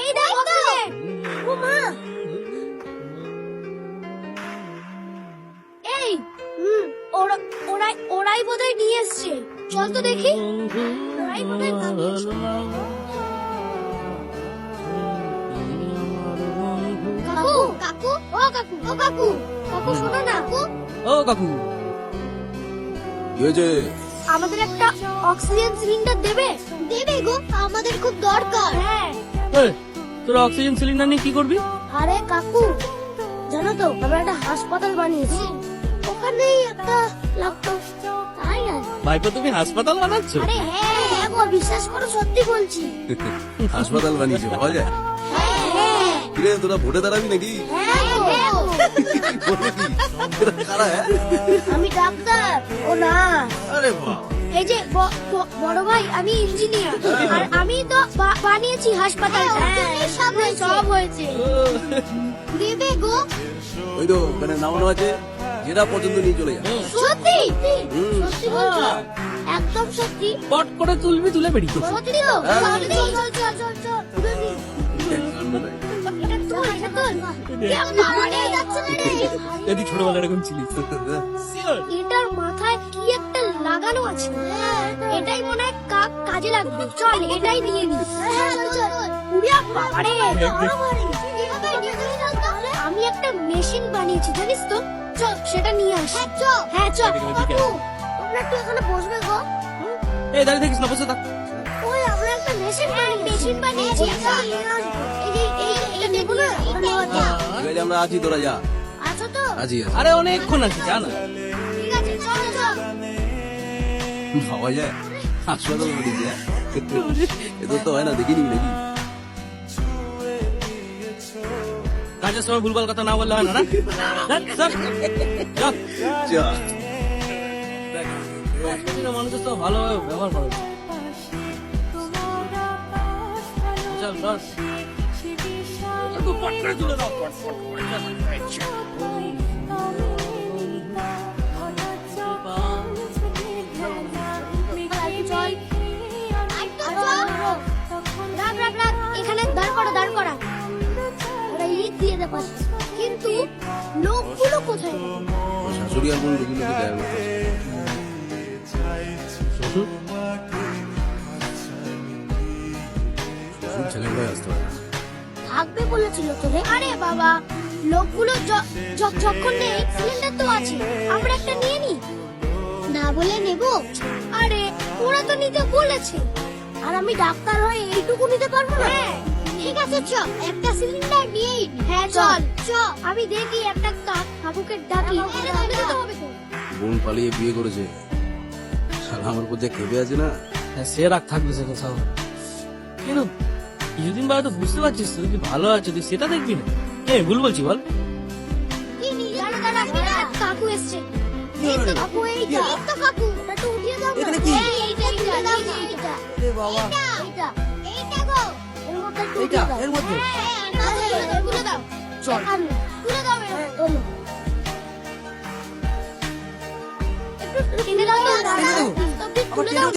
এই দেখ অক্সিজেন। ও মা, এই ওরাই বোধহয় নিয়ে এসছে। চল তো দেখি। ওরাই বোধহয় বানিয়েছে। কাকু কাকু ও কাকু ও কাকু কাকু শোনো না। ও কাকু, কি হয়েছে? আমাদের একটা অক্সিজেন সিলিন্ডার দেবে? দেবে গো, আমাদের খুব দরকার। হ্যাঁ। এই, তোরা অক্সিজেন সিলিন্ডার নিয়ে কি করবি? আরে কাকু, জানো তো আমরা একটা হাসপাতাল বানিয়েছি, ওখানেই একটা লাগতো, তাই না? ভাইপো তুমি হাসপাতাল বানাচ্ছ? আরে হ্যাঁ গো, বিশ্বাস করো সত্যি বলছি। হাসপাতাল বানিয়েছে, পাওয়া যায়? হ্যাঁ কিরে তোরা ভোটে দাঁড়াবি নাকি? হ্যাঁ গো। বলে কি? এরা কারা, হ্যাঁ? আমি ডাক্তার, ও না। আরে বাহ, এই যে বড় ভাই, আমি ইঞ্জিনিয়ার, আর আমি তো বানিয়েছি হাসপাতালটা। সব হয়েছে। দেবে গো। ওই তো ওখানে নামানো আছে, যেটা পছন্দ নিয়ে চলে যা। সত্যি সত্যি বলছো? একদম সত্যি। পট করে তুলবি, তুলে বেরিয়ে সত্যি তো? তাহলে চল চল চল চল চল। এটা তোল, এটা তোল। বাবা রে, যাচ্ছে না রে। এদি ছোটবেলা এরকম ছিলিস। এটার মাথায় কি একটা লাগানো আছে, এটাই মনে হয় কাজে লাগবে। চল এটাই নিয়ে নি। উড়িয়া বাবা রে। আমি একটা মেশিন বানিয়েছি, জানিস তো? চল সেটা নিয়ে আসি। হ্যাঁ চল। তোমরা একটু এখানে বসবে গো। এই দাঁড়িয়ে দেখিস না, বসে থাক। ওই আমরা একটা মেশিন বানিয়েছি। এই নেবো না? ঠিক আছে, আমরা আছি, তোরা যা। আছো তো? আছি আছি। আরে অনেকক্ষণ আছে, জানা। ঠিক আছে, চল চল। পাওয়া যায়? হাসপাতাল বানিয়েছে, হ্যাঁ? এদের তো হয় না, দেখিনি নাকি? কাজের সময় ভুলভাল কথা না বললে হয় না, না? চল, চল, চল। যা। প্রতিটা মানুষের তো ভালোভাবে ব্যবহার করা উচিত। চল, চল। একটু পট করে তুলে দাও, পট, পট করে। এখানে দাঁড় করা। ওরা ইট দিয়ে দেবে, কিন্তু লোকগুলো কোথায়? ওর শাশুড়ি আর কোন লোকগুলোকে দেয় না। শ্বশুর? শ্বশুর ছেলের ভাই আসতে পারে না। থাকবে বলেছিল তোরে। আরে বাবা, লোকগুলো যখন নেই, সিলিন্ডার তো আছে, আমরা একটা নিয়ে নি। না বলে নেব? আরে ওরা তো নিতে বলেছে, আর আমি ডাক্তার হয়ে এইটুকু নিতে পারবো না। ঠিক আছে, চ একটা সিলিন্ডার নিয়েই। হ্যাঁ চল চ। আমি দেখি একটা কাকুকে ডাকি। বোন পালিয়ে বিয়ে করেছে, শালা আমার উপর যে খেপে আছে না। হ্যাঁ, সে রাগ থাকবে, সেটা সব। কিন্তু কিছুদিন বাদে তো বুঝতে পারছিস তুই কি ভালো আছে, তুই সেটা দেখবি না। ভুল বলছি বল? কাকু এসছে। কাকু এইটা কাকু, এটা উঠিয়ে দাও। এখানে কি? এইটা এ বাবা, এইটা গো, এর মধ্যে একটু উঠিয়ে দাও। এর মধ্যে? হ্যাঁ, তুলে দাও। চল। তুলে দাও, তোলো। একটু টেনে দাও। টেনে দাও। তুলে দাও।